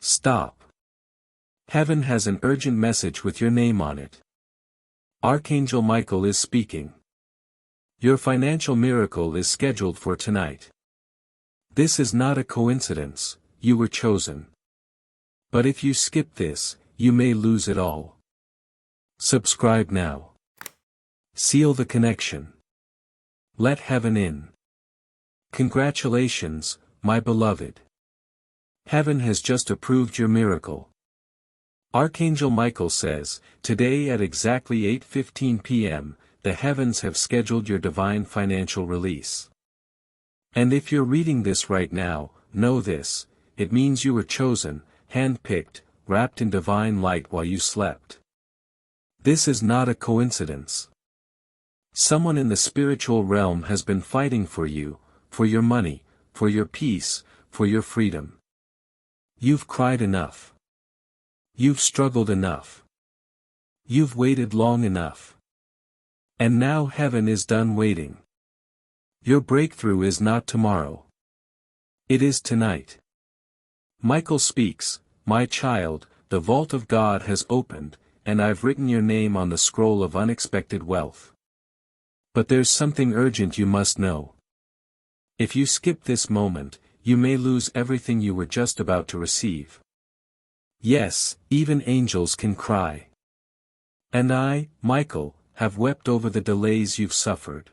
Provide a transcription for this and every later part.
Stop. Heaven has an urgent message with your name on it. Archangel Michael is speaking. Your financial miracle is scheduled for tonight. This is not a coincidence, you were chosen. But if you skip this, you may lose it all. Subscribe now. Seal the connection. Let heaven in. Congratulations, my beloved. Heaven has just approved your miracle. Archangel Michael says, today at exactly 8:15 p.m., the heavens have scheduled your divine financial release. And if you're reading this right now, know this, it means you were chosen, handpicked, wrapped in divine light while you slept. This is not a coincidence. Someone in the spiritual realm has been fighting for you, for your money, for your peace, for your freedom. You've cried enough. You've struggled enough. You've waited long enough. And now heaven is done waiting. Your breakthrough is not tomorrow. It is tonight. Michael speaks, my child, the vault of God has opened, and I've written your name on the scroll of unexpected wealth. But there's something urgent you must know. If you skip this moment, you may lose everything you were just about to receive. Yes, even angels can cry. And I, Michael, have wept over the delays you've suffered.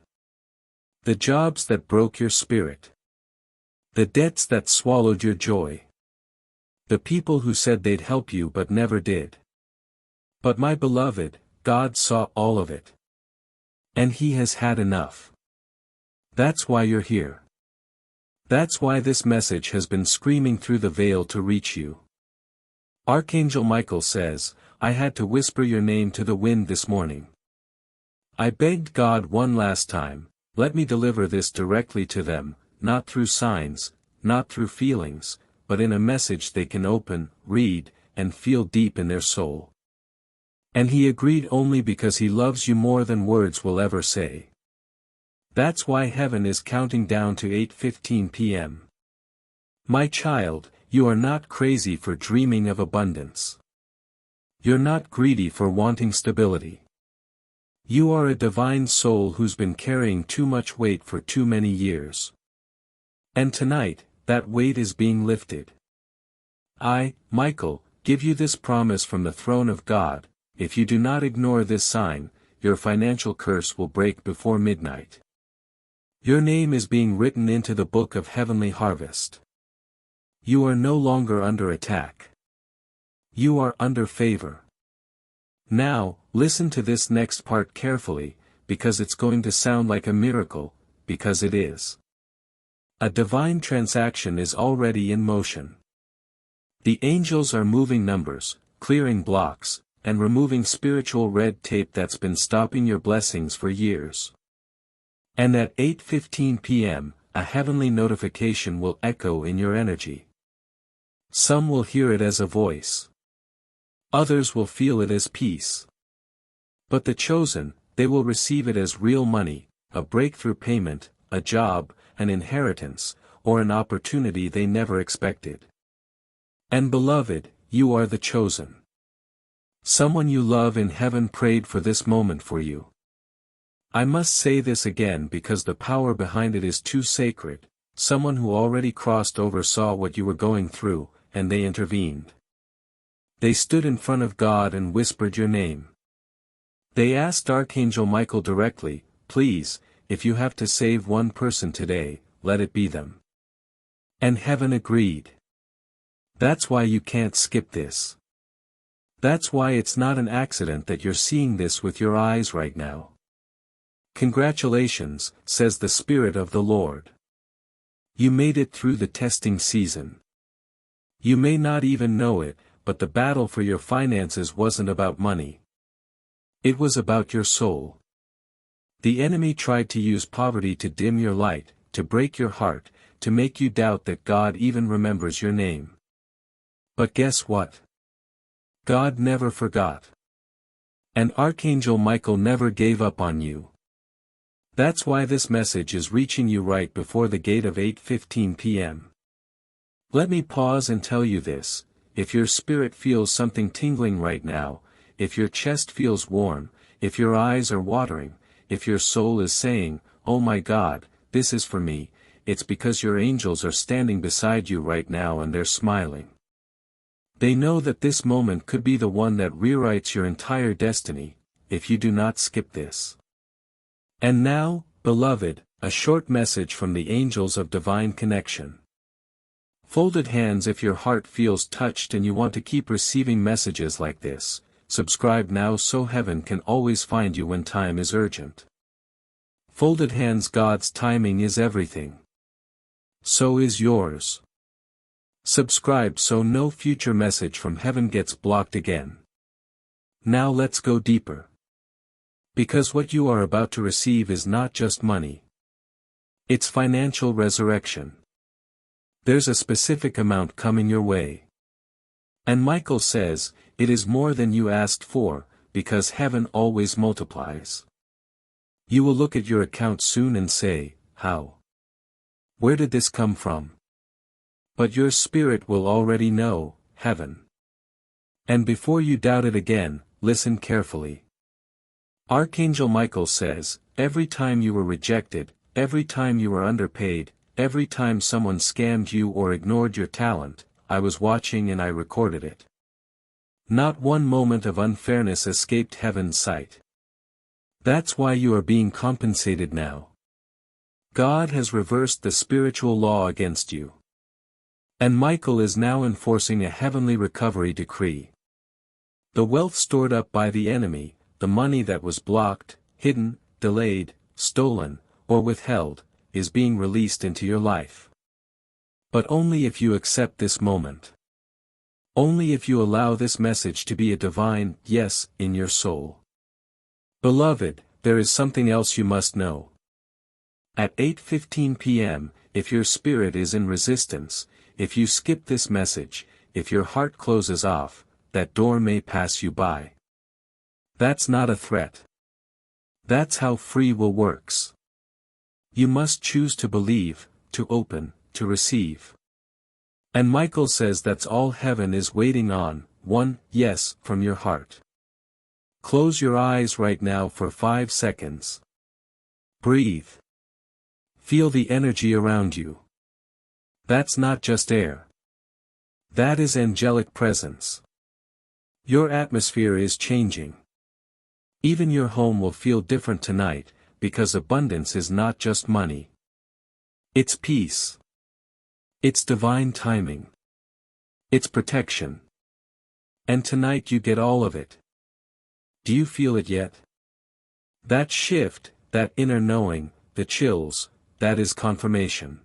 The jobs that broke your spirit. The debts that swallowed your joy. The people who said they'd help you but never did. But my beloved, God saw all of it. And He has had enough. That's why you're here. That's why this message has been screaming through the veil to reach you. Archangel Michael says, I had to whisper your name to the wind this morning. I begged God one last time, let me deliver this directly to them, not through signs, not through feelings, but in a message they can open, read, and feel deep in their soul. And He agreed only because He loves you more than words will ever say. That's why heaven is counting down to 8:15 p.m. My child, you are not crazy for dreaming of abundance. You're not greedy for wanting stability. You are a divine soul who's been carrying too much weight for too many years. And tonight, that weight is being lifted. I, Michael, give you this promise from the throne of God, if you do not ignore this sign, your financial curse will break before midnight. Your name is being written into the book of heavenly harvest. You are no longer under attack. You are under favor. Now, listen to this next part carefully, because it's going to sound like a miracle, because it is. A divine transaction is already in motion. The angels are moving numbers, clearing blocks, and removing spiritual red tape that's been stopping your blessings for years. And at 8:15 p.m., a heavenly notification will echo in your energy. Some will hear it as a voice. Others will feel it as peace. But the chosen, they will receive it as real money, a breakthrough payment, a job, an inheritance, or an opportunity they never expected. And beloved, you are the chosen. Someone you love in heaven prayed for this moment for you. I must say this again because the power behind it is too sacred. Someone who already crossed over saw what you were going through, and they intervened. They stood in front of God and whispered your name. They asked Archangel Michael directly, please, if you have to save one person today, let it be them. And heaven agreed. That's why you can't skip this. That's why it's not an accident that you're seeing this with your eyes right now. Congratulations, says the Spirit of the Lord. You made it through the testing season. You may not even know it, but the battle for your finances wasn't about money. It was about your soul. The enemy tried to use poverty to dim your light, to break your heart, to make you doubt that God even remembers your name. But guess what? God never forgot. And Archangel Michael never gave up on you. That's why this message is reaching you right before the gate of 8:15 p.m. Let me pause and tell you this, if your spirit feels something tingling right now, if your chest feels warm, if your eyes are watering, if your soul is saying, "Oh my God, this is for me," it's because your angels are standing beside you right now and they're smiling. They know that this moment could be the one that rewrites your entire destiny, if you do not skip this. And now, beloved, a short message from the angels of divine connection. Folded hands if your heart feels touched and you want to keep receiving messages like this. Subscribe now so heaven can always find you when time is urgent. Folded hands, God's timing is everything. So is yours. Subscribe so no future message from heaven gets blocked again. Now let's go deeper. Because what you are about to receive is not just money. It's financial resurrection. There's a specific amount coming your way. And Michael says, it is more than you asked for, because heaven always multiplies. You will look at your account soon and say, how? Where did this come from? But your spirit will already know, heaven. And before you doubt it again, listen carefully. Archangel Michael says, every time you were rejected, every time you were underpaid, every time someone scammed you or ignored your talent, I was watching and I recorded it. Not one moment of unfairness escaped heaven's sight. That's why you are being compensated now. God has reversed the spiritual law against you. And Michael is now enforcing a heavenly recovery decree. The wealth stored up by the enemy, the money that was blocked, hidden, delayed, stolen, or withheld, is being released into your life. But only if you accept this moment. Only if you allow this message to be a divine yes in your soul. Beloved, there is something else you must know. At 8:15 p.m., if your spirit is in resistance, if you skip this message, if your heart closes off, that door may pass you by. That's not a threat. That's how free will works. You must choose to believe, to open, to receive. And Michael says that's all heaven is waiting on, one yes from your heart. Close your eyes right now for 5 seconds. Breathe. Feel the energy around you. That's not just air. That is angelic presence. Your atmosphere is changing. Even your home will feel different tonight, because abundance is not just money. It's peace. It's divine timing. It's protection. And tonight you get all of it. Do you feel it yet? That shift, that inner knowing, the chills, that is confirmation.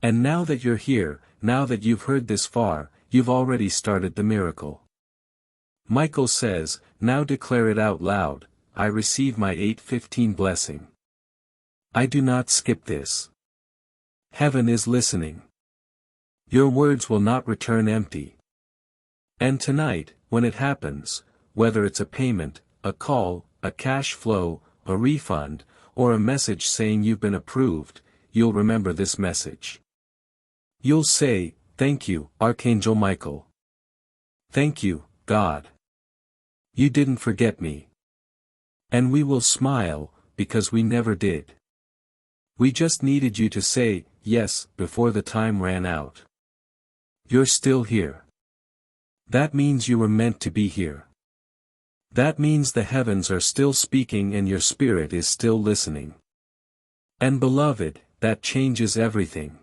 And now that you're here, now that you've heard this far, you've already started the miracle. Michael says, now declare it out loud, I receive my 8:15 blessing. I do not skip this. Heaven is listening. Your words will not return empty. And tonight, when it happens, whether it's a payment, a call, a cash flow, a refund, or a message saying you've been approved, you'll remember this message. You'll say, thank you, Archangel Michael. Thank you, God. You didn't forget me. And we will smile, because we never did. We just needed you to say, yes, before the time ran out. You're still here. That means you were meant to be here. That means the heavens are still speaking and your spirit is still listening. And beloved, that changes everything.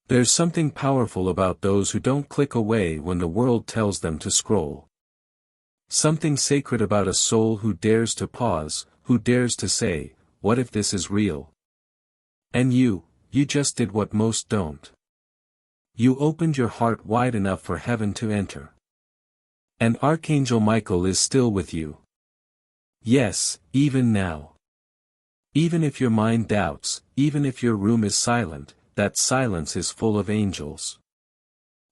There's something powerful about those who don't click away when the world tells them to scroll. Something sacred about a soul who dares to pause, who dares to say, what if this is real? And you just did what most don't. You opened your heart wide enough for heaven to enter. And Archangel Michael is still with you. Yes, even now. Even if your mind doubts, even if your room is silent, that silence is full of angels.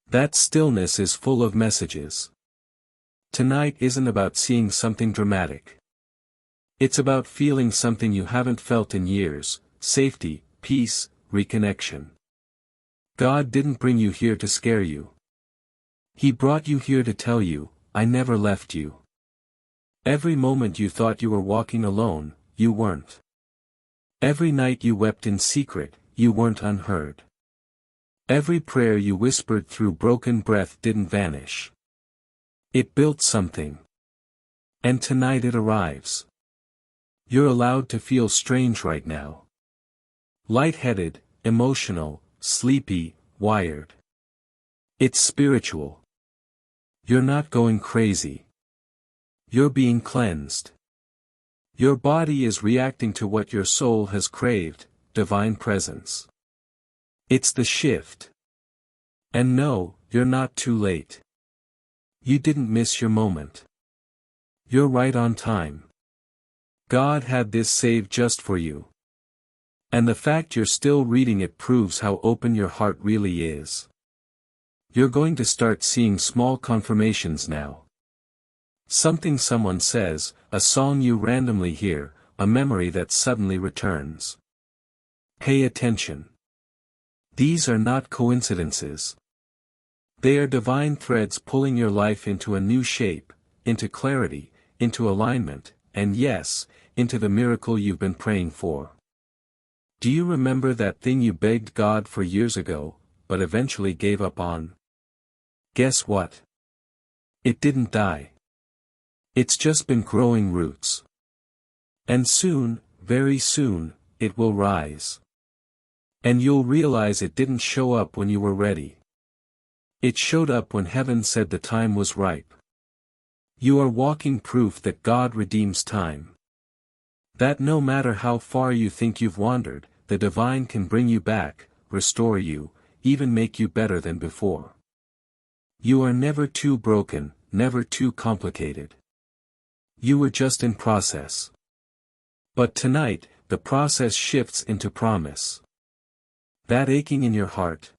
That stillness is full of messages. Tonight isn't about seeing something dramatic. It's about feeling something you haven't felt in years, safety, peace, reconnection. God didn't bring you here to scare you. He brought you here to tell you, I never left you. Every moment you thought you were walking alone, you weren't. Every night you wept in secret, you weren't unheard. Every prayer you whispered through broken breath didn't vanish. It built something. And tonight it arrives. You're allowed to feel strange right now. Lightheaded, emotional, sleepy, wired. It's spiritual. You're not going crazy. You're being cleansed. Your body is reacting to what your soul has craved, divine presence. It's the shift. And no, you're not too late. You didn't miss your moment. You're right on time. God had this saved just for you. And the fact you're still reading it proves how open your heart really is. You're going to start seeing small confirmations now. Something someone says, a song you randomly hear, a memory that suddenly returns. Pay attention. These are not coincidences. They are divine threads pulling your life into a new shape, into clarity, into alignment, and yes, into the miracle you've been praying for. Do you remember that thing you begged God for years ago, but eventually gave up on? Guess what? It didn't die. It's just been growing roots. And soon, very soon, it will rise. And you'll realize it didn't show up when you were ready. It showed up when heaven said the time was ripe. You are walking proof that God redeems time. That no matter how far you think you've wandered, the divine can bring you back, restore you, even make you better than before. You are never too broken, never too complicated. You were just in process. But tonight, the process shifts into promise. That aching in your heart.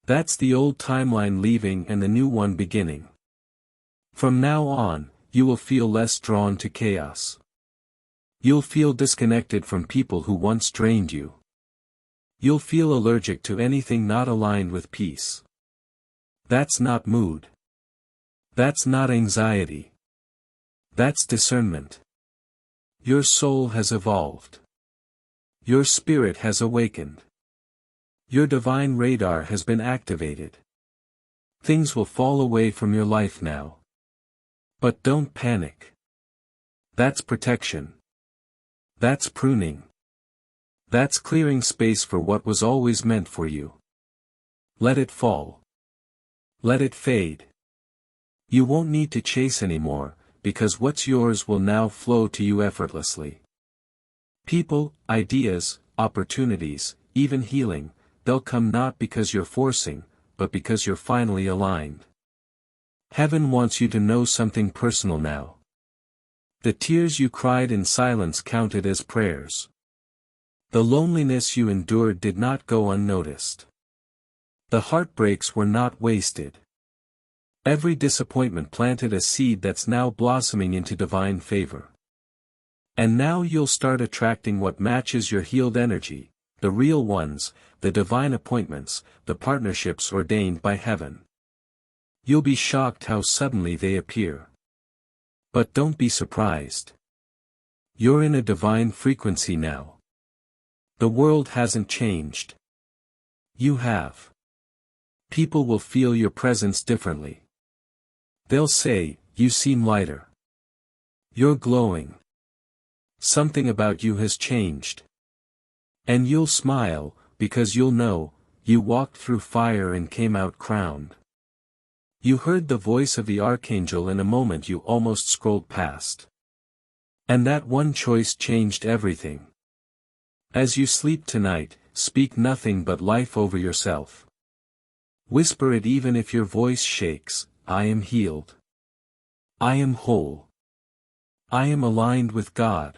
That's the old timeline leaving and the new one beginning. From now on, you will feel less drawn to chaos. You'll feel disconnected from people who once drained you. You'll feel allergic to anything not aligned with peace. That's not mood. That's not anxiety. That's discernment. Your soul has evolved. Your spirit has awakened. Your divine radar has been activated. Things will fall away from your life now. But don't panic. That's protection. That's pruning. That's clearing space for what was always meant for you. Let it fall. Let it fade. You won't need to chase anymore, because what's yours will now flow to you effortlessly. People, ideas, opportunities, even healing, they'll come not because you're forcing, but because you're finally aligned. Heaven wants you to know something personal now. The tears you cried in silence counted as prayers. The loneliness you endured did not go unnoticed. The heartbreaks were not wasted. Every disappointment planted a seed that's now blossoming into divine favor. And now you'll start attracting what matches your healed energy, the real ones, the divine appointments, the partnerships ordained by heaven. You'll be shocked how suddenly they appear. But don't be surprised. You're in a divine frequency now. The world hasn't changed. You have. People will feel your presence differently. They'll say, you seem lighter. You're glowing. Something about you has changed. And you'll smile, because you'll know, you walked through fire and came out crowned. You heard the voice of the Archangel in a moment you almost scrolled past. And that one choice changed everything. As you sleep tonight, speak nothing but life over yourself. Whisper it even if your voice shakes, I am healed. I am whole. I am aligned with God.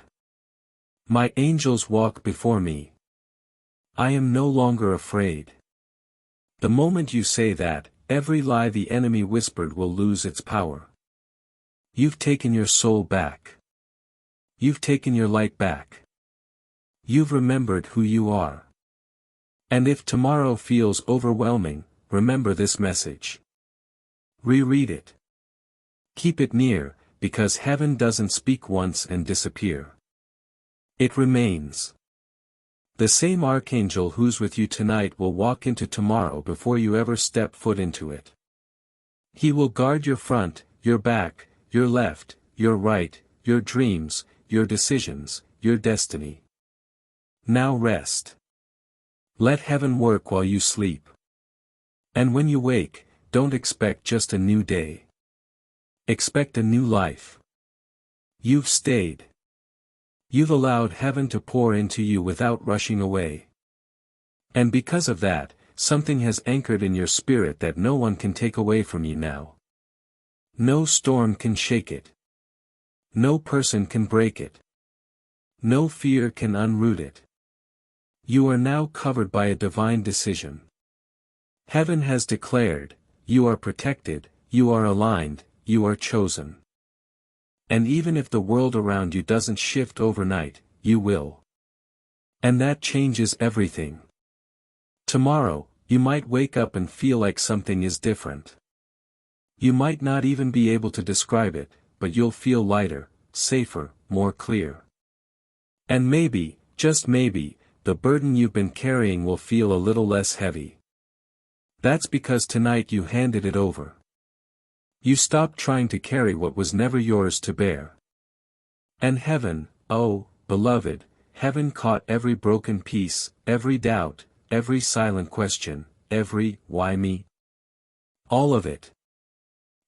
My angels walk before me. I am no longer afraid. The moment you say that, every lie the enemy whispered will lose its power. You've taken your soul back. You've taken your light back. You've remembered who you are. And if tomorrow feels overwhelming, remember this message. Reread it. Keep it near, because heaven doesn't speak once and disappear. It remains. The same archangel who's with you tonight will walk into tomorrow before you ever step foot into it. He will guard your front, your back, your left, your right, your dreams, your decisions, your destiny. Now rest. Let heaven work while you sleep. And when you wake, don't expect just a new day. Expect a new life. You've stayed. You've allowed heaven to pour into you without rushing away. And because of that, something has anchored in your spirit that no one can take away from you now. No storm can shake it. No person can break it. No fear can unroot it. You are now covered by a divine decision. Heaven has declared, you are protected, you are aligned, you are chosen. And even if the world around you doesn't shift overnight, you will. And that changes everything. Tomorrow, you might wake up and feel like something is different. You might not even be able to describe it, but you'll feel lighter, safer, more clear. And maybe, just maybe, the burden you've been carrying will feel a little less heavy. That's because tonight you handed it over. You stopped trying to carry what was never yours to bear. And heaven, oh, beloved, heaven caught every broken piece, every doubt, every silent question, every, why me? All of it.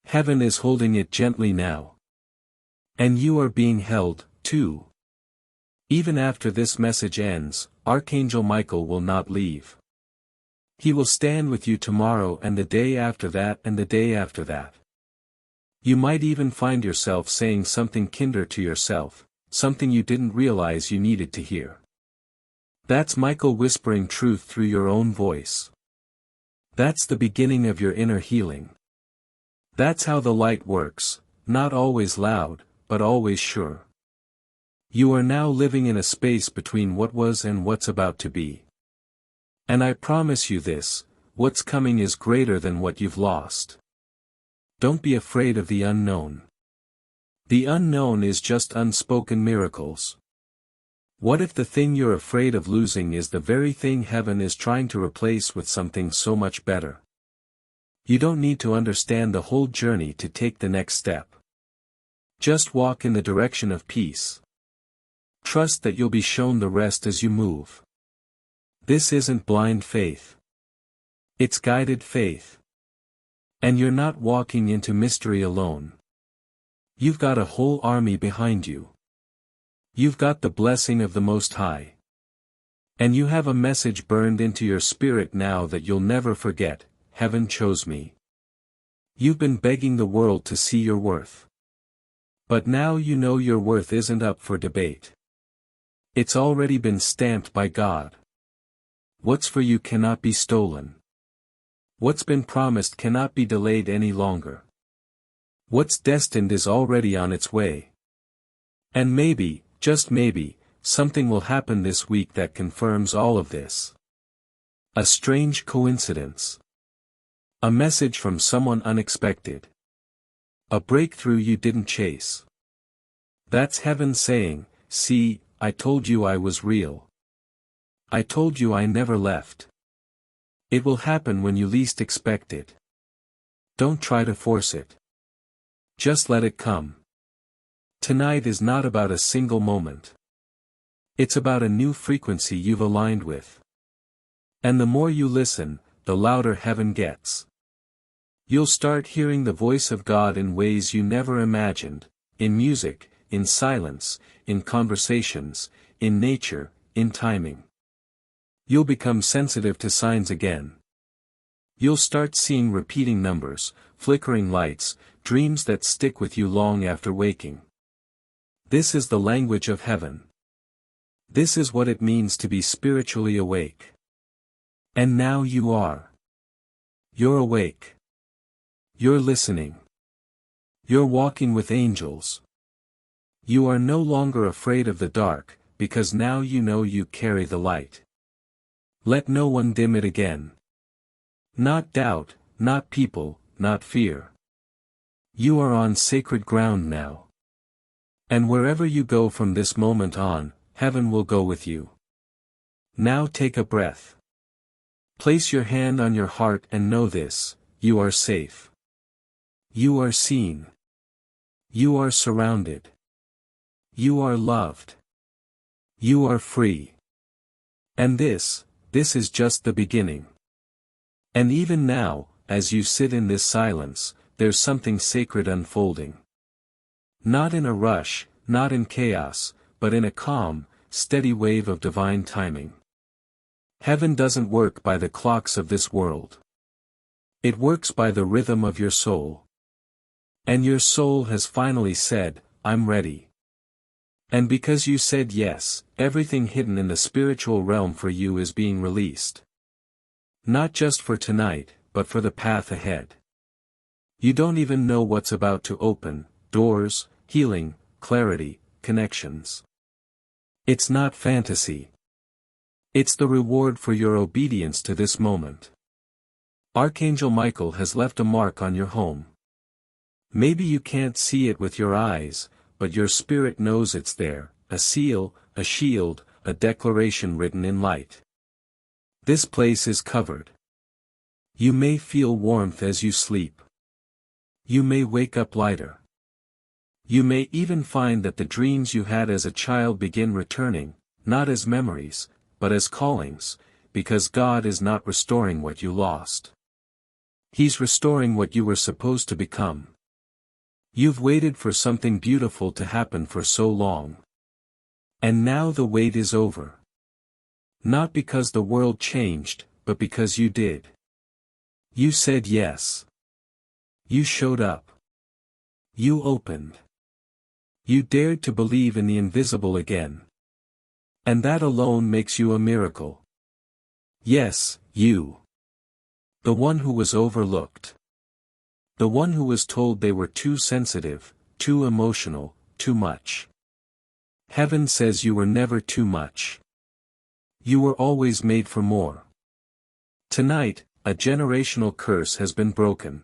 Heaven is holding it gently now. And you are being held, too. Even after this message ends, Archangel Michael will not leave. He will stand with you tomorrow and the day after that and the day after that. You might even find yourself saying something kinder to yourself, something you didn't realize you needed to hear. That's Michael whispering truth through your own voice. That's the beginning of your inner healing. That's how the light works, not always loud, but always sure. You are now living in a space between what was and what's about to be. And I promise you this, what's coming is greater than what you've lost. Don't be afraid of the unknown. The unknown is just unspoken miracles. What if the thing you're afraid of losing is the very thing heaven is trying to replace with something so much better? You don't need to understand the whole journey to take the next step. Just walk in the direction of peace. Trust that you'll be shown the rest as you move. This isn't blind faith. It's guided faith. And you're not walking into mystery alone. You've got a whole army behind you. You've got the blessing of the Most High. And you have a message burned into your spirit now that you'll never forget, heaven chose me. You've been begging the world to see your worth. But now you know your worth isn't up for debate. It's already been stamped by God. What's for you cannot be stolen. What's been promised cannot be delayed any longer. What's destined is already on its way. And maybe, just maybe, something will happen this week that confirms all of this. A strange coincidence. A message from someone unexpected. A breakthrough you didn't chase. That's heaven saying, see, I told you I was real. I told you I never left. It will happen when you least expect it. Don't try to force it. Just let it come. Tonight is not about a single moment. It's about a new frequency you've aligned with. And the more you listen, the louder heaven gets. You'll start hearing the voice of God in ways you never imagined, in music, in silence, in conversations, in nature, in timing. You'll become sensitive to signs again. You'll start seeing repeating numbers, flickering lights, dreams that stick with you long after waking. This is the language of heaven. This is what it means to be spiritually awake. And now you are. You're awake. You're listening. You're walking with angels. You are no longer afraid of the dark, because now you know you carry the light. Let no one dim it again. Not doubt, not people, not fear. You are on sacred ground now. And wherever you go from this moment on, heaven will go with you. Now take a breath. Place your hand on your heart and know this: you are safe. You are seen. You are surrounded. You are loved. You are free. And this is just the beginning. And even now, as you sit in this silence, there's something sacred unfolding. Not in a rush, not in chaos, but in a calm, steady wave of divine timing. Heaven doesn't work by the clocks of this world. It works by the rhythm of your soul. And your soul has finally said, I'm ready. And because you said yes, everything hidden in the spiritual realm for you is being released. Not just for tonight, but for the path ahead. You don't even know what's about to open: doors, healing, clarity, connections. It's not fantasy. It's the reward for your obedience to this moment. Archangel Michael has left a mark on your home. Maybe you can't see it with your eyes, but your spirit knows it's there: a seal, a shield, a declaration written in light. This place is covered. You may feel warmth as you sleep. You may wake up lighter. You may even find that the dreams you had as a child begin returning, not as memories, but as callings, because God is not restoring what you lost. He's restoring what you were supposed to become. You've waited for something beautiful to happen for so long. And now the wait is over. Not because the world changed, but because you did. You said yes. You showed up. You opened. You dared to believe in the invisible again. And that alone makes you a miracle. Yes, you. The one who was overlooked. The one who was told they were too sensitive, too emotional, too much. Heaven says you were never too much. You were always made for more. Tonight, a generational curse has been broken.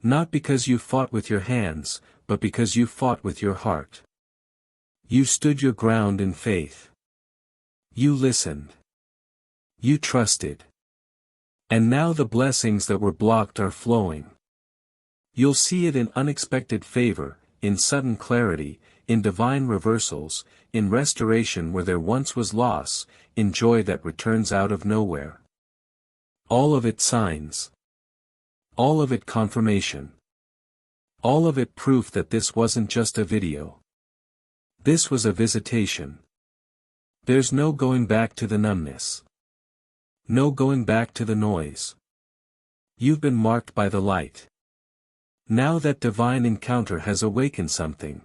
Not because you fought with your hands, but because you fought with your heart. You stood your ground in faith. You listened. You trusted. And now the blessings that were blocked are flowing. You'll see it in unexpected favor, in sudden clarity, in divine reversals, in restoration where there once was loss, in joy that returns out of nowhere. All of it signs. All of it confirmation. All of it proof that this wasn't just a video. This was a visitation. There's no going back to the numbness. No going back to the noise. You've been marked by the light. Now that divine encounter has awakened something.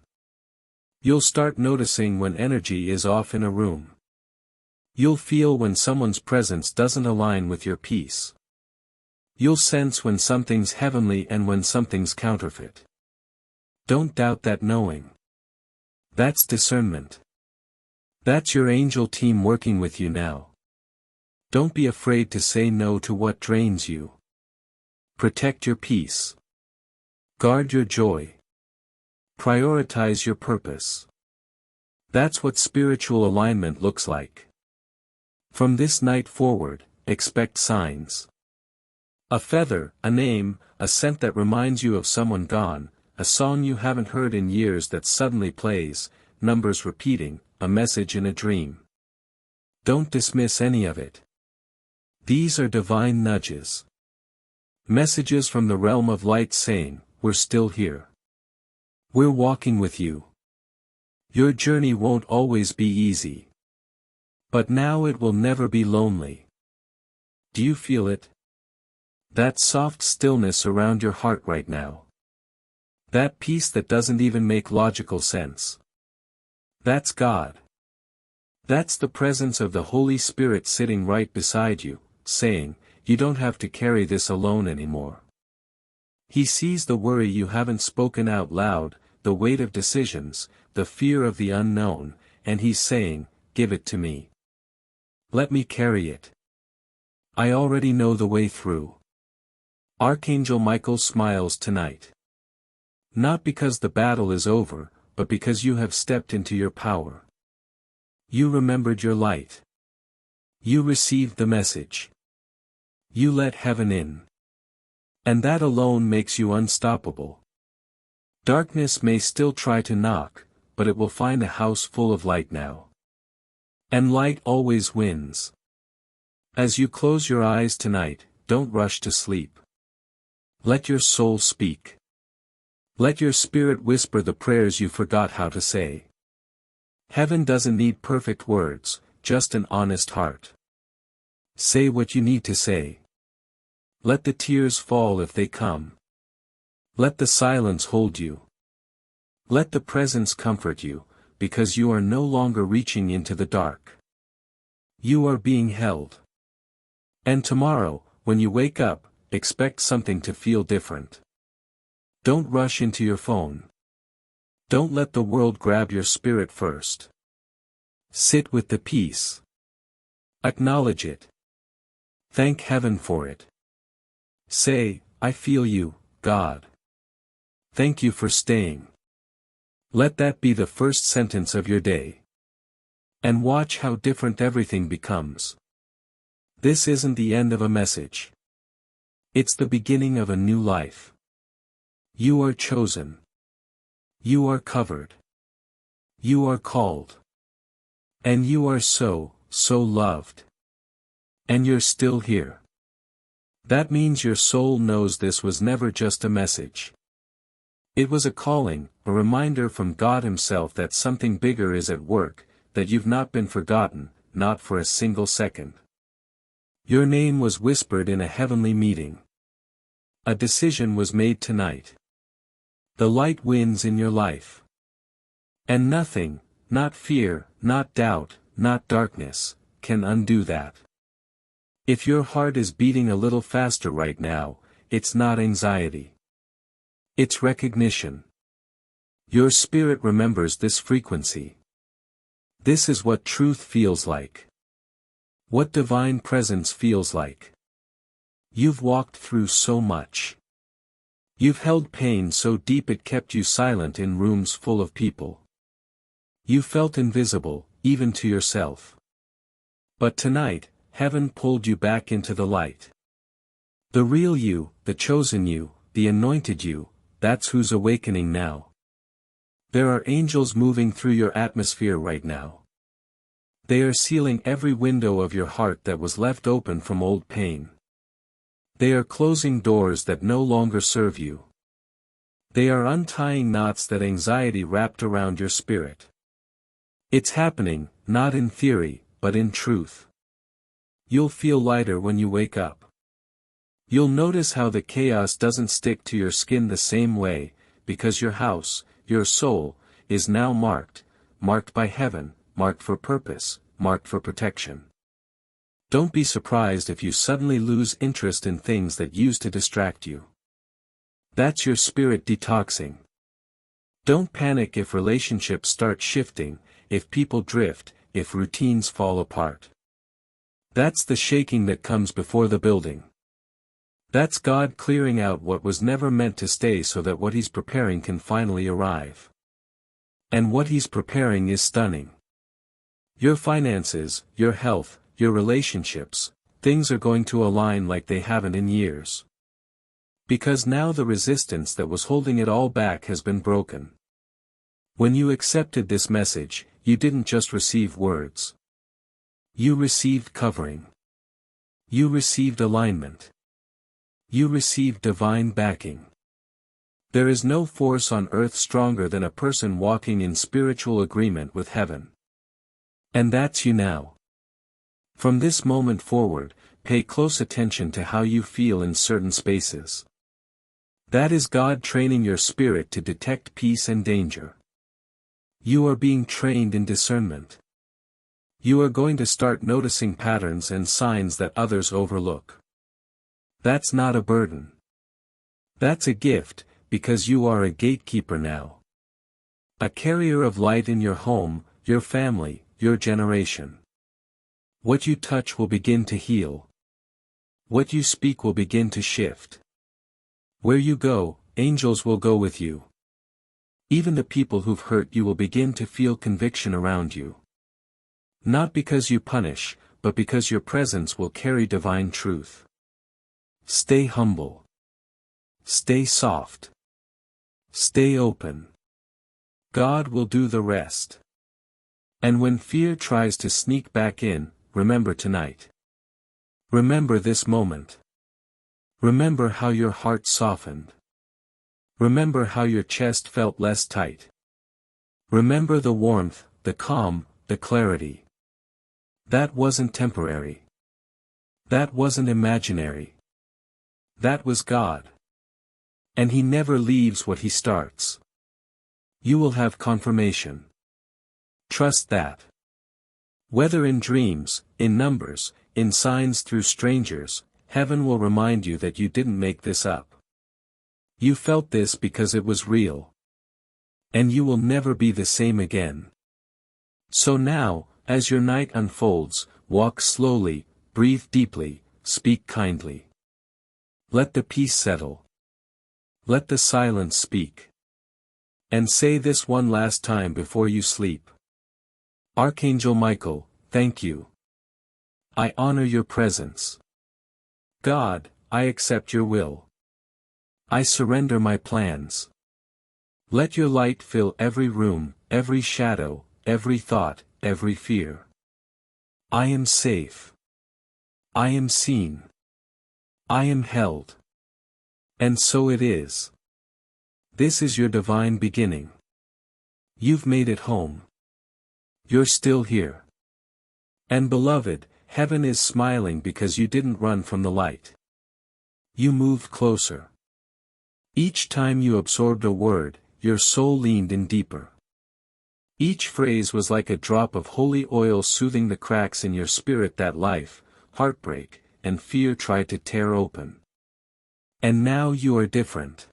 You'll start noticing when energy is off in a room. You'll feel when someone's presence doesn't align with your peace. You'll sense when something's heavenly and when something's counterfeit. Don't doubt that knowing. That's discernment. That's your angel team working with you now. Don't be afraid to say no to what drains you. Protect your peace. Guard your joy. Prioritize your purpose. That's what spiritual alignment looks like. From this night forward, expect signs. A feather, a name, a scent that reminds you of someone gone, a song you haven't heard in years that suddenly plays, numbers repeating, a message in a dream. Don't dismiss any of it. These are divine nudges. Messages from the realm of light saying, we're still here. We're walking with you. Your journey won't always be easy. But now it will never be lonely. Do you feel it? That soft stillness around your heart right now. That peace that doesn't even make logical sense. That's God. That's the presence of the Holy Spirit sitting right beside you, saying, you don't have to carry this alone anymore. He sees the worry you haven't spoken out loud, the weight of decisions, the fear of the unknown, and he's saying, give it to me. Let me carry it. I already know the way through. Archangel Michael smiles tonight. Not because the battle is over, but because you have stepped into your power. You remembered your light. You received the message. You let heaven in. And that alone makes you unstoppable. Darkness may still try to knock, but it will find a house full of light now. And light always wins. As you close your eyes tonight, don't rush to sleep. Let your soul speak. Let your spirit whisper the prayers you forgot how to say. Heaven doesn't need perfect words, just an honest heart. Say what you need to say. Let the tears fall if they come. Let the silence hold you. Let the presence comfort you, because you are no longer reaching into the dark. You are being held. And tomorrow, when you wake up, expect something to feel different. Don't rush into your phone. Don't let the world grab your spirit first. Sit with the peace. Acknowledge it. Thank heaven for it. Say, I feel you, God. Thank you for staying. Let that be the first sentence of your day. And watch how different everything becomes. This isn't the end of a message. It's the beginning of a new life. You are chosen. You are covered. You are called. And you are so loved. And you're still here. That means your soul knows this was never just a message. It was a calling, a reminder from God Himself that something bigger is at work, that you've not been forgotten, not for a single second. Your name was whispered in a heavenly meeting. A decision was made tonight. The light wins in your life. And nothing, not fear, not doubt, not darkness, can undo that. If your heart is beating a little faster right now, it's not anxiety. It's recognition. Your spirit remembers this frequency. This is what truth feels like. What divine presence feels like. You've walked through so much. You've held pain so deep it kept you silent in rooms full of people. You felt invisible, even to yourself. But tonight, heaven pulled you back into the light. The real you, the chosen you, the anointed you, that's who's awakening now. There are angels moving through your atmosphere right now. They are sealing every window of your heart that was left open from old pain. They are closing doors that no longer serve you. They are untying knots that anxiety wrapped around your spirit. It's happening, not in theory, but in truth. You'll feel lighter when you wake up. You'll notice how the chaos doesn't stick to your skin the same way, because your house, your soul, is now marked by heaven, marked for purpose, marked for protection. Don't be surprised if you suddenly lose interest in things that used to distract you. That's your spirit detoxing. Don't panic if relationships start shifting, if people drift, if routines fall apart. That's the shaking that comes before the building. That's God clearing out what was never meant to stay so that what He's preparing can finally arrive. And what He's preparing is stunning. Your finances, your health, your relationships, things are going to align like they haven't in years. Because now the resistance that was holding it all back has been broken. When you accepted this message, you didn't just receive words. You received covering. You received alignment. You received divine backing. There is no force on earth stronger than a person walking in spiritual agreement with heaven. And that's you now. From this moment forward, pay close attention to how you feel in certain spaces. That is God training your spirit to detect peace and danger. You are being trained in discernment. You are going to start noticing patterns and signs that others overlook. That's not a burden. That's a gift, because you are a gatekeeper now. A carrier of light in your home, your family, your generation. What you touch will begin to heal. What you speak will begin to shift. Where you go, angels will go with you. Even the people who've hurt you will begin to feel conviction around you. Not because you punish, but because your presence will carry divine truth. Stay humble. Stay soft. Stay open. God will do the rest. And when fear tries to sneak back in, remember tonight. Remember this moment. Remember how your heart softened. Remember how your chest felt less tight. Remember the warmth, the calm, the clarity. That wasn't temporary. That wasn't imaginary. That was God. And He never leaves what He starts. You will have confirmation. Trust that. Whether in dreams, in numbers, in signs through strangers, heaven will remind you that you didn't make this up. You felt this because it was real. And you will never be the same again. So now, as your night unfolds, walk slowly, breathe deeply, speak kindly. Let the peace settle. Let the silence speak. And say this one last time before you sleep. Archangel Michael, thank you. I honor your presence. God, I accept your will. I surrender my plans. Let your light fill every room, every shadow, every thought, every fear. I am safe. I am seen. I am held. And so it is. This is your divine beginning. You've made it home. You're still here. And beloved, heaven is smiling because you didn't run from the light. You moved closer. Each time you absorbed a word, your soul leaned in deeper. Each phrase was like a drop of holy oil soothing the cracks in your spirit that life, heartbreak, and fear tried to tear open. And now you are different.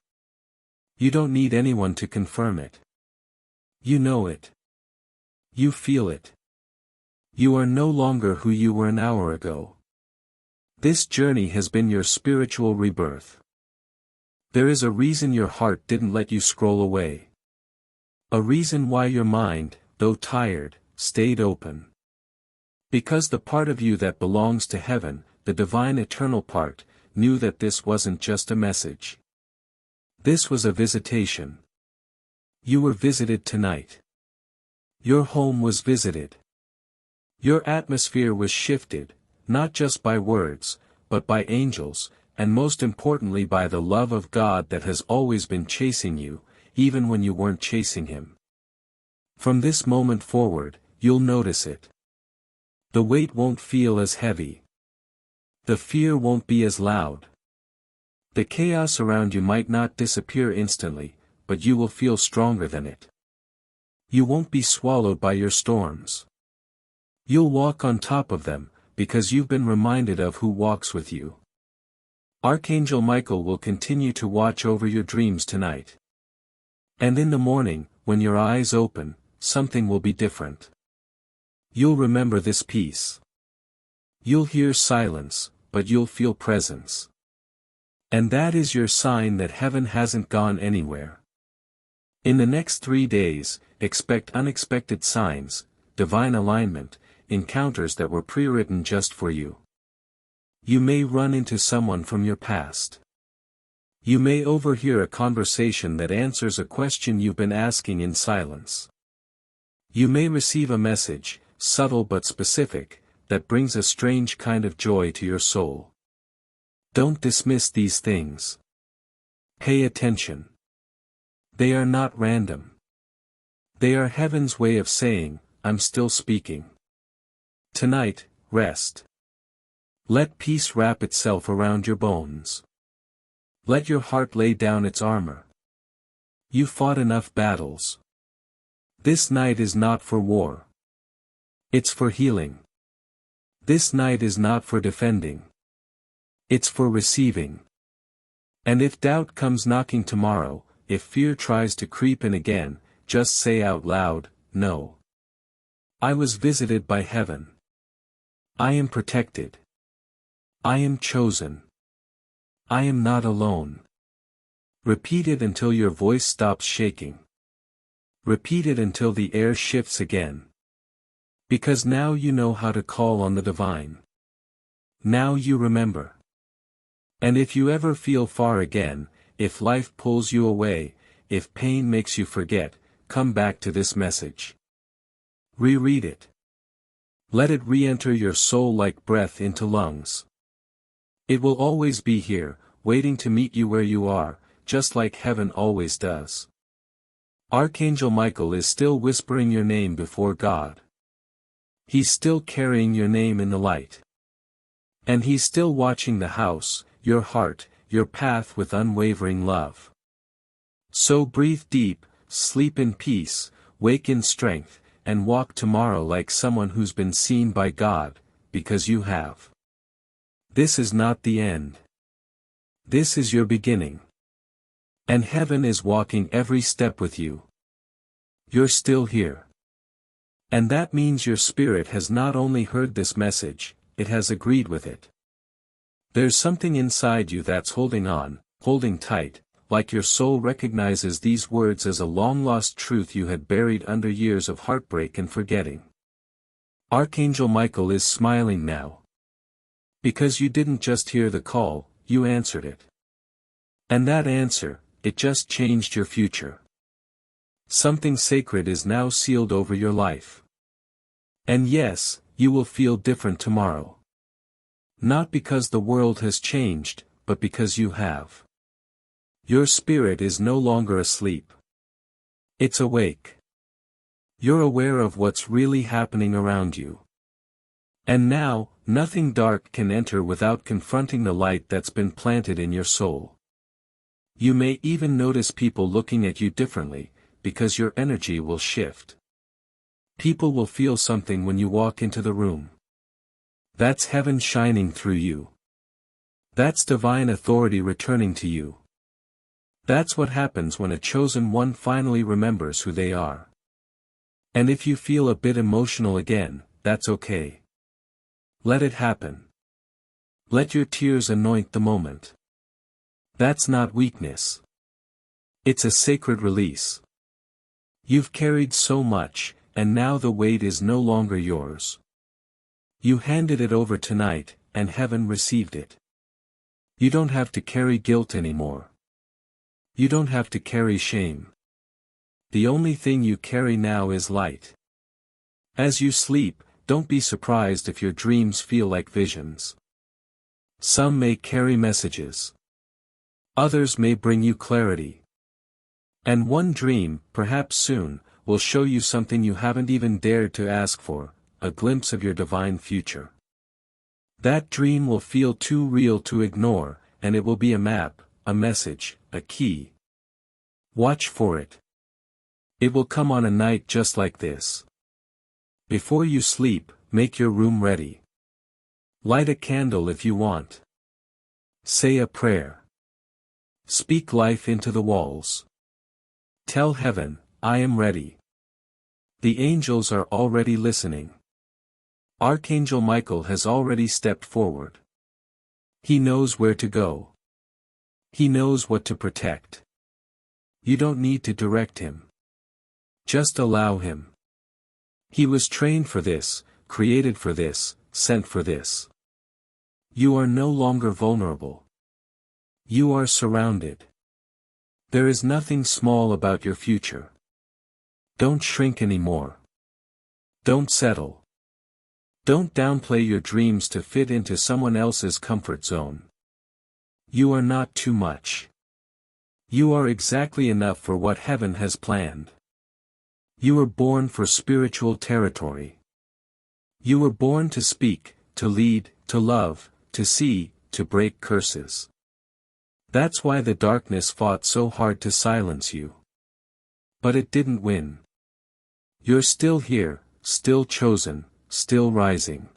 You don't need anyone to confirm it. You know it. You feel it. You are no longer who you were an hour ago. This journey has been your spiritual rebirth. There is a reason your heart didn't let you scroll away. A reason why your mind, though tired, stayed open. Because the part of you that belongs to heaven, the divine eternal part, knew that this wasn't just a message. This was a visitation. You were visited tonight. Your home was visited. Your atmosphere was shifted, not just by words, but by angels, and most importantly by the love of God that has always been chasing you, even when you weren't chasing Him. From this moment forward, you'll notice it. The weight won't feel as heavy. The fear won't be as loud. The chaos around you might not disappear instantly, but you will feel stronger than it. You won't be swallowed by your storms. You'll walk on top of them, because you've been reminded of who walks with you. Archangel Michael will continue to watch over your dreams tonight. And in the morning, when your eyes open, something will be different. You'll remember this peace. You'll hear silence, but you'll feel presence. And that is your sign that heaven hasn't gone anywhere. In the next 3 days, expect unexpected signs, divine alignment, encounters that were pre-written just for you. You may run into someone from your past. You may overhear a conversation that answers a question you've been asking in silence. You may receive a message, subtle but specific, that brings a strange kind of joy to your soul. Don't dismiss these things. Pay attention. They are not random. They are heaven's way of saying, I'm still speaking. Tonight, rest. Let peace wrap itself around your bones. Let your heart lay down its armor. You fought enough battles. This night is not for war. It's for healing. This night is not for defending. It's for receiving. And if doubt comes knocking tomorrow, if fear tries to creep in again, just say out loud, no. I was visited by heaven. I am protected. I am chosen. I am not alone. Repeat it until your voice stops shaking. Repeat it until the air shifts again. Because now you know how to call on the divine. Now you remember. And if you ever feel far again, if life pulls you away, if pain makes you forget, come back to this message. Reread it. Let it re-enter your soul like breath into lungs. It will always be here, waiting to meet you where you are, just like heaven always does. Archangel Michael is still whispering your name before God. He's still carrying your name in the light. And he's still watching the house, your heart, your path with unwavering love. So breathe deep, sleep in peace, wake in strength, and walk tomorrow like someone who's been seen by God, because you have. This is not the end. This is your beginning. And heaven is walking every step with you. You're still here. And that means your spirit has not only heard this message, it has agreed with it. There's something inside you that's holding on, holding tight, like your soul recognizes these words as a long-lost truth you had buried under years of heartbreak and forgetting. Archangel Michael is smiling now. Because you didn't just hear the call, you answered it. And that answer, it just changed your future. Something sacred is now sealed over your life. And yes, you will feel different tomorrow. Not because the world has changed, but because you have. Your spirit is no longer asleep. It's awake. You're aware of what's really happening around you. And now, nothing dark can enter without confronting the light that's been planted in your soul. You may even notice people looking at you differently, because your energy will shift. People will feel something when you walk into the room. That's heaven shining through you. That's divine authority returning to you. That's what happens when a chosen one finally remembers who they are. And if you feel a bit emotional again, that's okay. Let it happen. Let your tears anoint the moment. That's not weakness. It's a sacred release. You've carried so much, and now the weight is no longer yours. You handed it over tonight, and heaven received it. You don't have to carry guilt anymore. You don't have to carry shame. The only thing you carry now is light. As you sleep, don't be surprised if your dreams feel like visions. Some may carry messages. Others may bring you clarity. And one dream, perhaps soon, will show you something you haven't even dared to ask for, a glimpse of your divine future. That dream will feel too real to ignore, and it will be a map, a message, a key. Watch for it. It will come on a night just like this. Before you sleep, make your room ready. Light a candle if you want. Say a prayer. Speak life into the walls. Tell heaven, I am ready. The angels are already listening. Archangel Michael has already stepped forward. He knows where to go. He knows what to protect. You don't need to direct him. Just allow him. He was trained for this, created for this, sent for this. You are no longer vulnerable. You are surrounded. There is nothing small about your future. Don't shrink anymore. Don't settle. Don't downplay your dreams to fit into someone else's comfort zone. You are not too much. You are exactly enough for what heaven has planned. You were born for spiritual territory. You were born to speak, to lead, to love, to see, to break curses. That's why the darkness fought so hard to silence you. But it didn't win. You're still here, still chosen, still rising.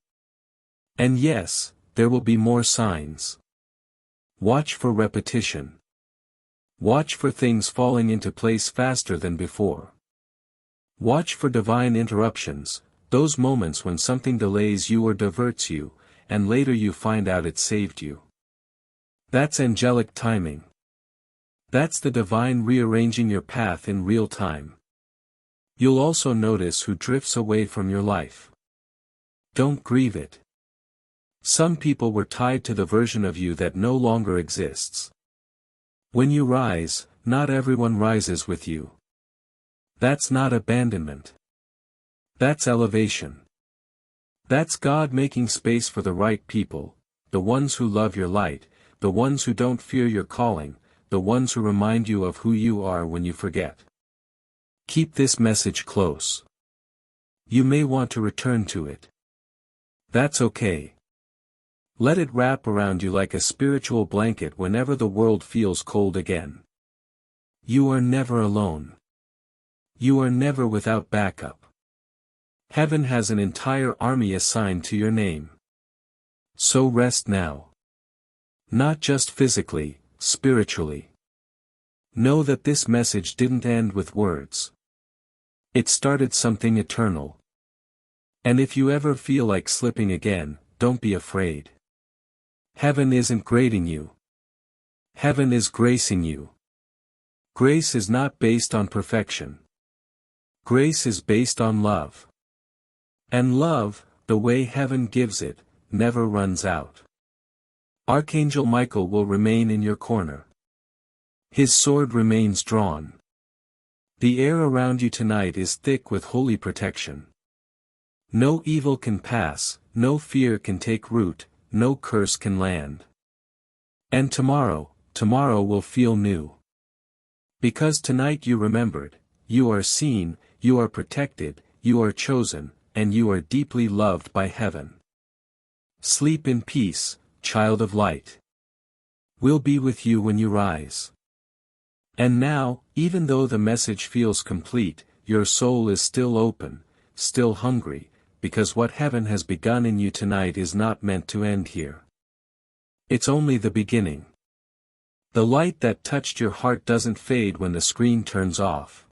And yes, there will be more signs. Watch for repetition. Watch for things falling into place faster than before. Watch for divine interruptions, those moments when something delays you or diverts you, and later you find out it saved you. That's angelic timing. That's the divine rearranging your path in real time. You'll also notice who drifts away from your life. Don't grieve it. Some people were tied to the version of you that no longer exists. When you rise, not everyone rises with you. That's not abandonment. That's elevation. That's God making space for the right people, the ones who love your light, the ones who don't fear your calling, the ones who remind you of who you are when you forget. Keep this message close. You may want to return to it. That's okay. Let it wrap around you like a spiritual blanket whenever the world feels cold again. You are never alone. You are never without backup. Heaven has an entire army assigned to your name. So rest now. Not just physically, spiritually. Know that this message didn't end with words. It started something eternal. And if you ever feel like slipping again, don't be afraid. Heaven isn't grading you. Heaven is gracing you. Grace is not based on perfection. Grace is based on love. And love, the way heaven gives it, never runs out. Archangel Michael will remain in your corner. His sword remains drawn. The air around you tonight is thick with holy protection. No evil can pass, no fear can take root, no curse can land. And tomorrow will feel new. Because tonight you remembered, you are seen, you are protected, you are chosen, and you are deeply loved by heaven. Sleep in peace, child of light. We'll be with you when you rise. And now, even though the message feels complete, your soul is still open, still hungry, because what heaven has begun in you tonight is not meant to end here. It's only the beginning. The light that touched your heart doesn't fade when the screen turns off.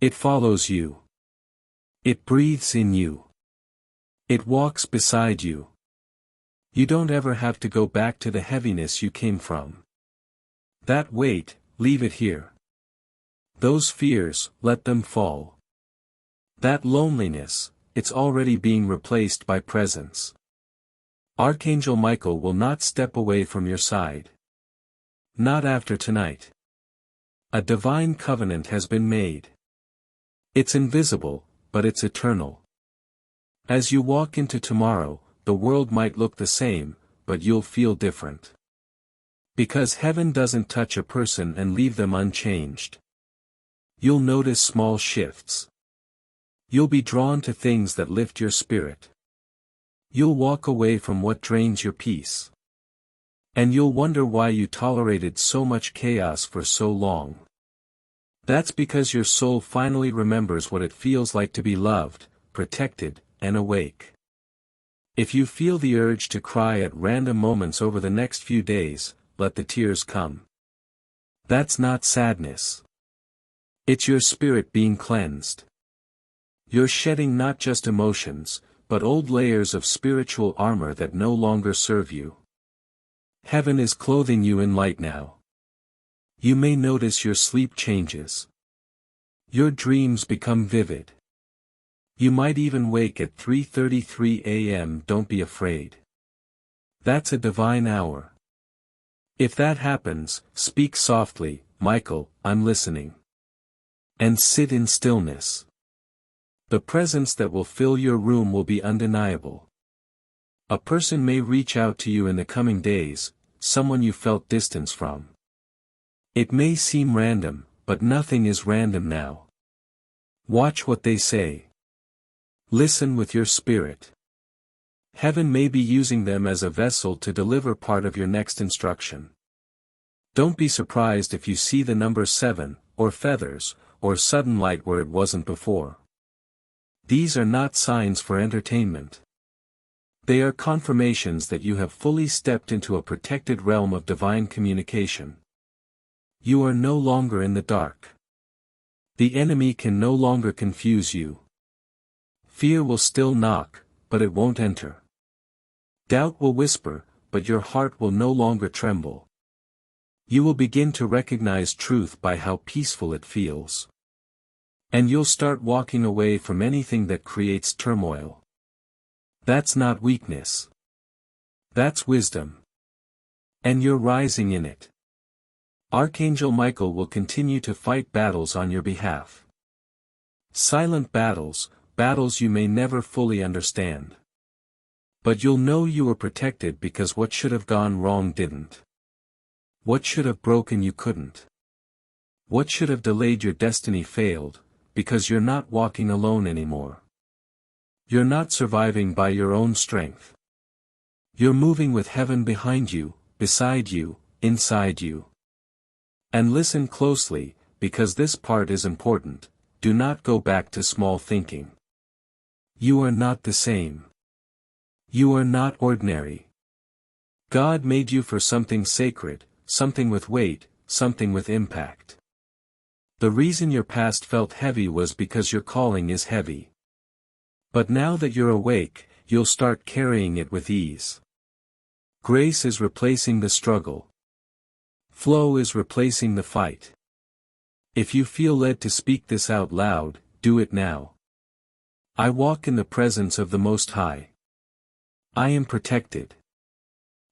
It follows you. It breathes in you. It walks beside you. You don't ever have to go back to the heaviness you came from. That weight, leave it here. Those fears, let them fall. That loneliness, it's already being replaced by presence. Archangel Michael will not step away from your side. Not after tonight. A divine covenant has been made. It's invisible, but it's eternal. As you walk into tomorrow, the world might look the same, but you'll feel different. Because heaven doesn't touch a person and leave them unchanged. You'll notice small shifts. You'll be drawn to things that lift your spirit. You'll walk away from what drains your peace. And you'll wonder why you tolerated so much chaos for so long. That's because your soul finally remembers what it feels like to be loved, protected, and awake. If you feel the urge to cry at random moments over the next few days, let the tears come. That's not sadness. It's your spirit being cleansed. You're shedding not just emotions, but old layers of spiritual armor that no longer serve you. Heaven is clothing you in light now. You may notice your sleep changes. Your dreams become vivid. You might even wake at 3:33 a.m. Don't be afraid. That's a divine hour. If that happens, speak softly, Michael, I'm listening. And sit in stillness. The presence that will fill your room will be undeniable. A person may reach out to you in the coming days, someone you felt distance from. It may seem random, but nothing is random now. Watch what they say. Listen with your spirit. Heaven may be using them as a vessel to deliver part of your next instruction. Don't be surprised if you see the number 7, or feathers, or sudden light where it wasn't before. These are not signs for entertainment. They are confirmations that you have fully stepped into a protected realm of divine communication. You are no longer in the dark. The enemy can no longer confuse you. Fear will still knock, but it won't enter. Doubt will whisper, but your heart will no longer tremble. You will begin to recognize truth by how peaceful it feels. And you'll start walking away from anything that creates turmoil. That's not weakness. That's wisdom. And you're rising in it. Archangel Michael will continue to fight battles on your behalf. Silent battles, battles you may never fully understand. But you'll know you were protected because what should have gone wrong didn't. What should have broken you couldn't. What should have delayed your destiny failed, because you're not walking alone anymore. You're not surviving by your own strength. You're moving with heaven behind you, beside you, inside you. And listen closely, because this part is important. Do not go back to small thinking. You are not the same. You are not ordinary. God made you for something sacred, something with weight, something with impact. The reason your past felt heavy was because your calling is heavy. But now that you're awake, you'll start carrying it with ease. Grace is replacing the struggle. Flow is replacing the fight. If you feel led to speak this out loud, do it now. I walk in the presence of the Most High. I am protected.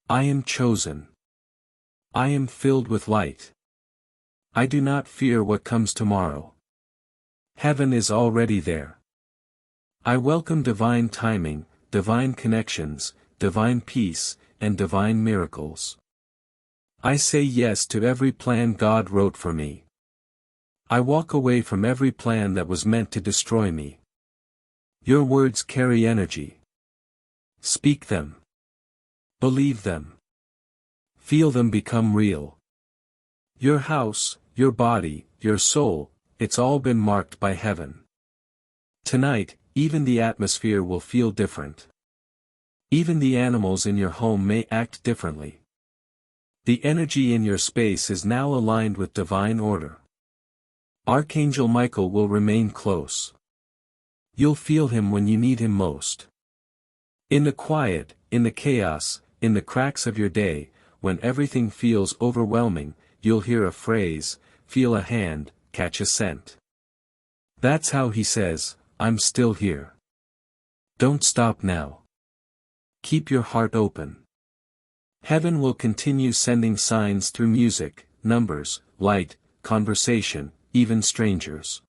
I am chosen. I am filled with light. I do not fear what comes tomorrow. Heaven is already there. I welcome divine timing, divine connections, divine peace, and divine miracles. I say yes to every plan God wrote for me. I walk away from every plan that was meant to destroy me. Your words carry energy. Speak them. Believe them. Feel them become real. Your house, your body, your soul, it's all been marked by heaven. Tonight, even the atmosphere will feel different. Even the animals in your home may act differently. The energy in your space is now aligned with divine order. Archangel Michael will remain close. You'll feel him when you need him most. In the quiet, in the chaos, in the cracks of your day, when everything feels overwhelming, you'll hear a phrase, feel a hand, catch a scent. That's how he says, I'm still here. Don't stop now. Keep your heart open. Heaven will continue sending signs through music, numbers, light, conversation, even strangers.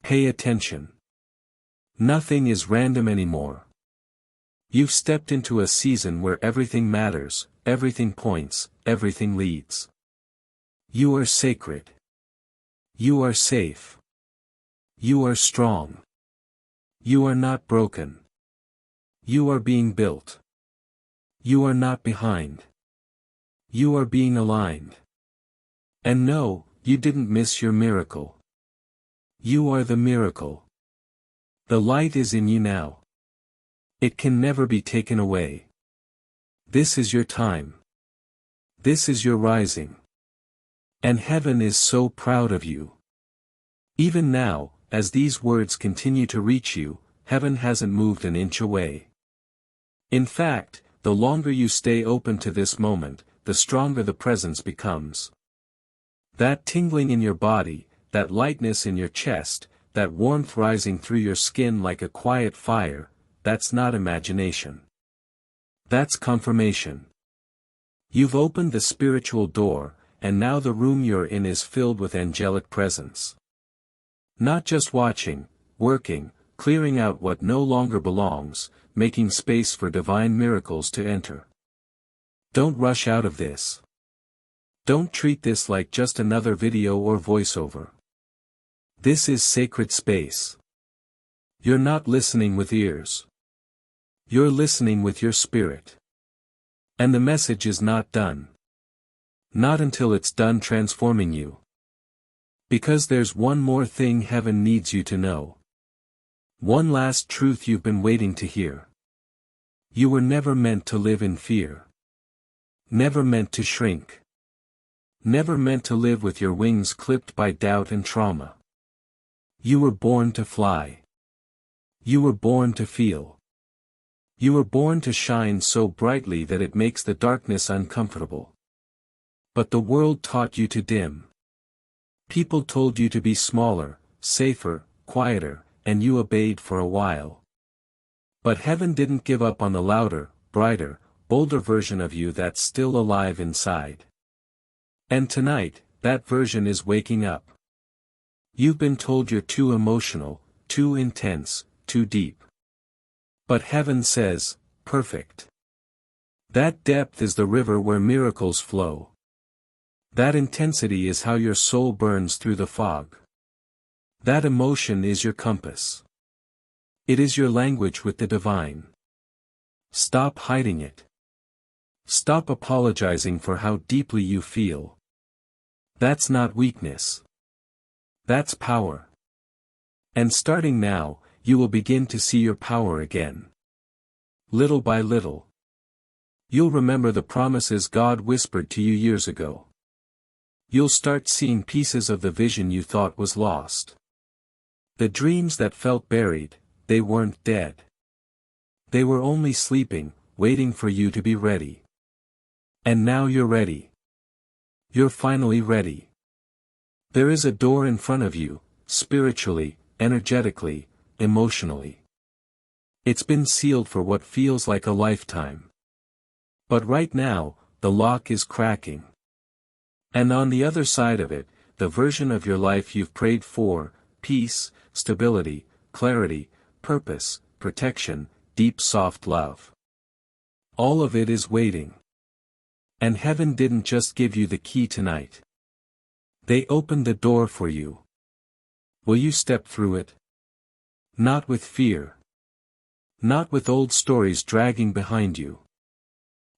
Pay attention. Nothing is random anymore. You've stepped into a season where everything matters, everything points, everything leads. You are sacred. You are safe. You are strong. You are not broken. You are being built. You are not behind. You are being aligned. And no, you didn't miss your miracle. You are the miracle. The light is in you now. It can never be taken away. This is your time. This is your rising. And heaven is so proud of you. Even now, as these words continue to reach you, heaven hasn't moved an inch away. In fact, the longer you stay open to this moment, the stronger the presence becomes. That tingling in your body, that lightness in your chest, that warmth rising through your skin like a quiet fire, that's not imagination. That's confirmation. You've opened the spiritual door, and now the room you're in is filled with angelic presence. Not just watching, working, clearing out what no longer belongs, making space for divine miracles to enter. Don't rush out of this. Don't treat this like just another video or voiceover. This is sacred space. You're not listening with ears. You're listening with your spirit. And the message is not done. Not until it's done transforming you. Because there's one more thing heaven needs you to know. One last truth you've been waiting to hear. You were never meant to live in fear. Never meant to shrink. Never meant to live with your wings clipped by doubt and trauma. You were born to fly. You were born to feel. You were born to shine so brightly that it makes the darkness uncomfortable. But the world taught you to dim. People told you to be smaller, safer, quieter, and you obeyed for a while. But heaven didn't give up on the louder, brighter, bolder version of you that's still alive inside. And tonight, that version is waking up. You've been told you're too emotional, too intense, too deep. But heaven says, perfect. That depth is the river where miracles flow. That intensity is how your soul burns through the fog. That emotion is your compass. It is your language with the divine. Stop hiding it. Stop apologizing for how deeply you feel. That's not weakness. That's power. And starting now, you will begin to see your power again. Little by little. You'll remember the promises God whispered to you years ago. You'll start seeing pieces of the vision you thought was lost. The dreams that felt buried, they weren't dead. They were only sleeping, waiting for you to be ready. And now you're ready. You're finally ready. There is a door in front of you, spiritually, energetically, emotionally. It's been sealed for what feels like a lifetime. But right now, the lock is cracking. And on the other side of it, the version of your life you've prayed for, peace, stability, clarity, purpose, protection, deep soft love. All of it is waiting. And heaven didn't just give you the key tonight. They opened the door for you. Will you step through it? Not with fear. Not with old stories dragging behind you.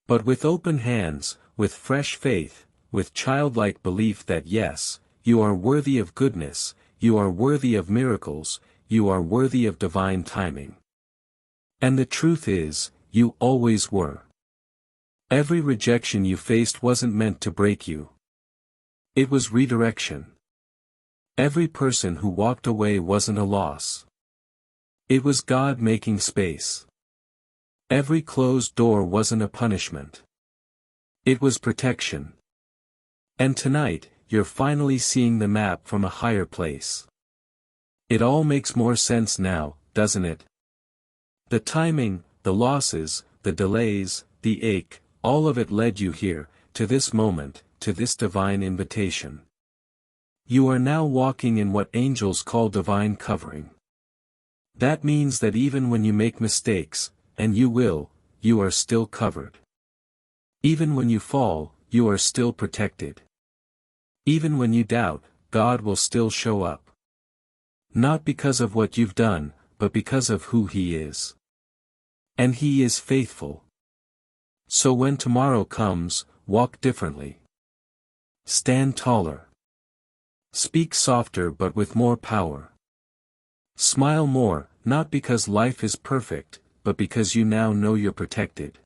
But with open hands, with fresh faith, with childlike belief that yes, you are worthy of goodness, you are worthy of miracles, you are worthy of divine timing. And the truth is, you always were. Every rejection you faced wasn't meant to break you. It was redirection. Every person who walked away wasn't a loss. It was God making space. Every closed door wasn't a punishment. It was protection. And tonight, you're finally seeing the map from a higher place. It all makes more sense now, doesn't it? The timing, the losses, the delays, the ache, all of it led you here, to this moment, to this divine invitation. You are now walking in what angels call divine covering. That means that even when you make mistakes, and you will, you are still covered. Even when you fall, you are still protected. Even when you doubt, God will still show up. Not because of what you've done, but because of who He is. And He is faithful. So when tomorrow comes, walk differently. Stand taller. Speak softer but with more power. Smile more, not because life is perfect, but because you now know you're protected.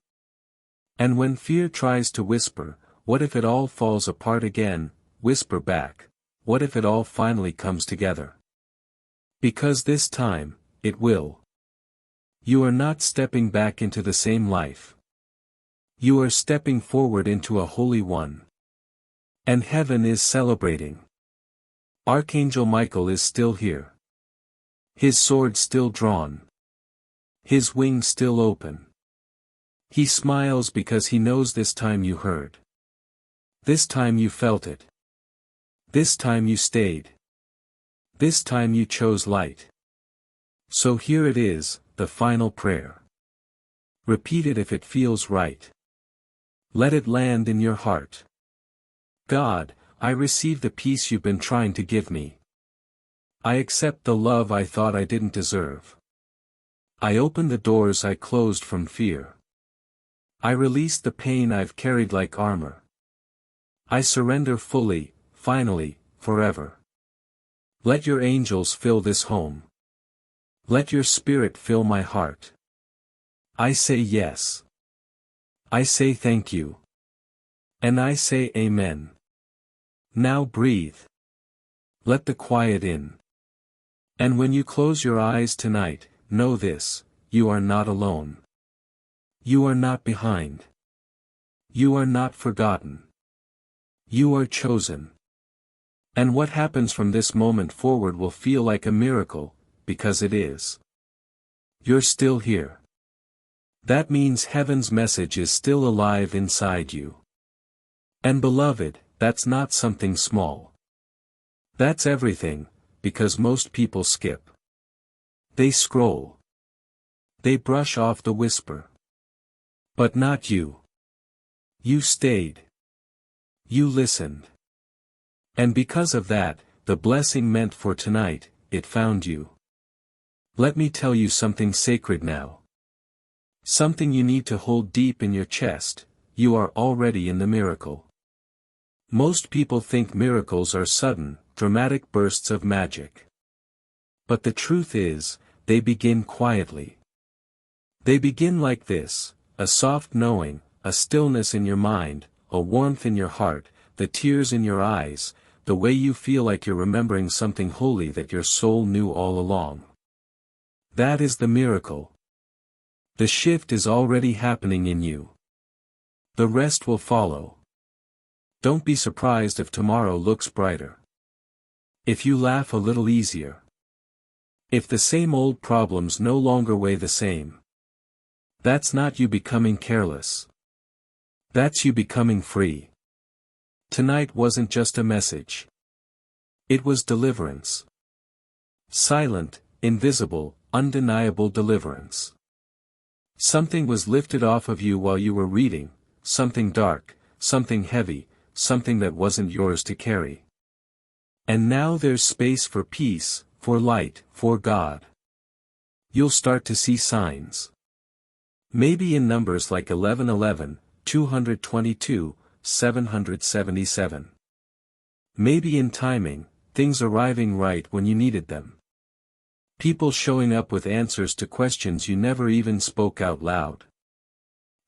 And when fear tries to whisper, what if it all falls apart again, whisper back, what if it all finally comes together? Because this time, it will. You are not stepping back into the same life. You are stepping forward into a holy one. And heaven is celebrating. Archangel Michael is still here. His sword still drawn. His wings still open. He smiles because he knows this time you heard. This time you felt it. This time you stayed. This time you chose light. So here it is, the final prayer. Repeat it if it feels right. Let it land in your heart. God, I receive the peace you've been trying to give me. I accept the love I thought I didn't deserve. I open the doors I closed from fear. I release the pain I've carried like armor. I surrender fully, finally, forever. Let your angels fill this home. Let your spirit fill my heart. I say yes. I say thank you. And I say amen. Now breathe. Let the quiet in. And when you close your eyes tonight, know this, you are not alone. You are not behind. You are not forgotten. You are chosen. And what happens from this moment forward will feel like a miracle, because it is. You're still here. That means heaven's message is still alive inside you. And beloved, that's not something small. That's everything, because most people skip. They scroll. They brush off the whisper. But not you. You stayed. You listened. And because of that, the blessing meant for tonight, it found you. Let me tell you something sacred now. Something you need to hold deep in your chest: you are already in the miracle. Most people think miracles are sudden, dramatic bursts of magic. But the truth is, they begin quietly. They begin like this: a soft knowing, a stillness in your mind, a warmth in your heart, the tears in your eyes, the way you feel like you're remembering something holy that your soul knew all along. That is the miracle. The shift is already happening in you. The rest will follow. Don't be surprised if tomorrow looks brighter. If you laugh a little easier. If the same old problems no longer weigh the same. That's not you becoming careless. That's you becoming free. Tonight wasn't just a message. It was deliverance. Silent, invisible, undeniable deliverance. Something was lifted off of you while you were reading, something dark, something heavy, something that wasn't yours to carry. And now there's space for peace, for light, for God. You'll start to see signs. Maybe in numbers like 1111, 222, 777. Maybe in timing, things arriving right when you needed them. People showing up with answers to questions you never even spoke out loud.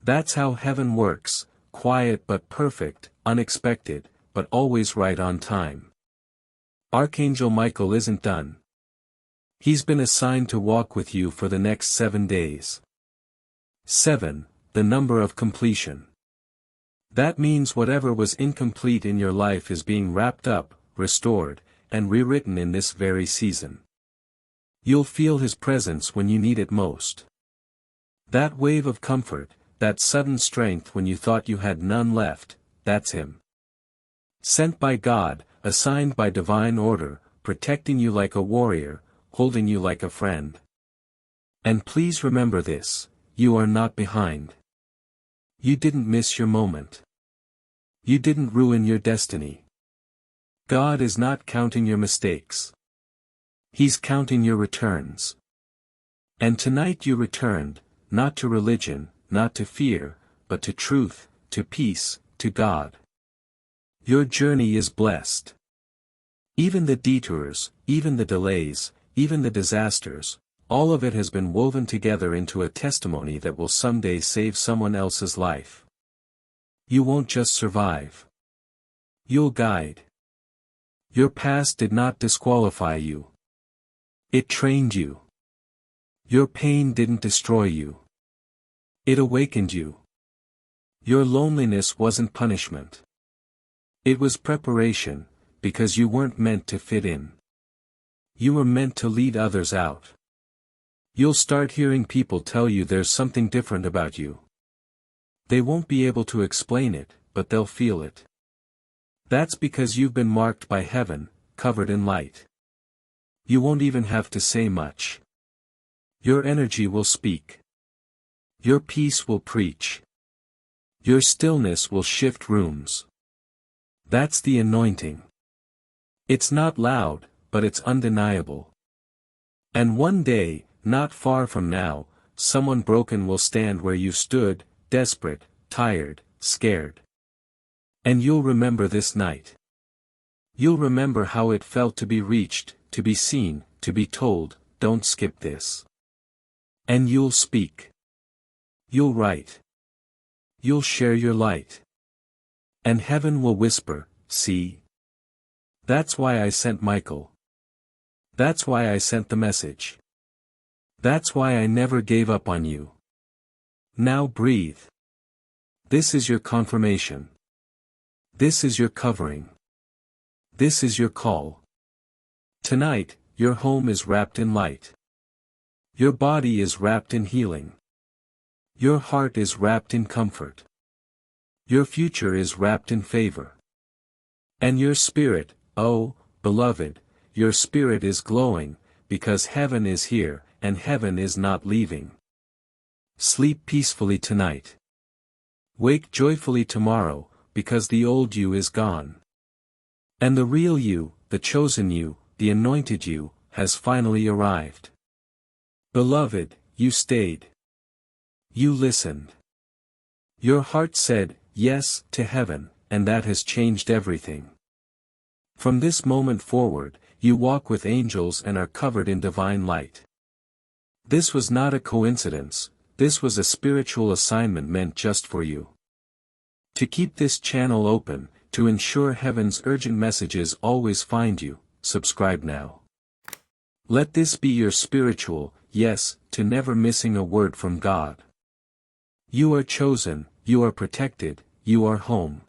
That's how heaven works: quiet but perfect, unexpected, but always right on time. Archangel Michael isn't done. He's been assigned to walk with you for the next 7 days. 7, the number of completion. That means whatever was incomplete in your life is being wrapped up, restored, and rewritten in this very season. You'll feel His presence when you need it most. That wave of comfort, that sudden strength when you thought you had none left, that's Him. Sent by God, assigned by divine order, protecting you like a warrior, holding you like a friend. And please remember this: you are not behind. You didn't miss your moment. You didn't ruin your destiny. God is not counting your mistakes. He's counting your returns. And tonight you returned, not to religion, not to fear, but to truth, to peace, to God. Your journey is blessed. Even the detours, even the delays, even the disasters, all of it has been woven together into a testimony that will someday save someone else's life. You won't just survive. You'll guide. Your past did not disqualify you. It trained you. Your pain didn't destroy you. It awakened you. Your loneliness wasn't punishment. It was preparation, because you weren't meant to fit in. You were meant to lead others out. You'll start hearing people tell you there's something different about you. They won't be able to explain it, but they'll feel it. That's because you've been marked by heaven, covered in light. You won't even have to say much. Your energy will speak. Your peace will preach. Your stillness will shift rooms. That's the anointing. It's not loud, but it's undeniable. And one day, not far from now, someone broken will stand where you stood, desperate, tired, scared. And you'll remember this night. You'll remember how it felt to be reached, to be seen, to be told, "Don't skip this." And you'll speak. You'll write. You'll share your light. And heaven will whisper, "See? That's why I sent Michael. That's why I sent the message. That's why I never gave up on you. Now breathe. This is your confirmation. This is your covering. This is your call. Tonight, your home is wrapped in light. Your body is wrapped in healing. Your heart is wrapped in comfort. Your future is wrapped in favor. And your spirit, oh, beloved, your spirit is glowing, because heaven is here, and heaven is not leaving. Sleep peacefully tonight. Wake joyfully tomorrow, because the old you is gone. And the real you, the chosen you, the anointed you, has finally arrived. Beloved, you stayed. You listened. Your heart said, yes, to heaven, and that has changed everything. From this moment forward, you walk with angels and are covered in divine light. This was not a coincidence, this was a spiritual assignment meant just for you. To keep this channel open, to ensure heaven's urgent messages always find you, subscribe now. Let this be your spiritual, yes, to never missing a word from God. You are chosen, you are protected, you are home.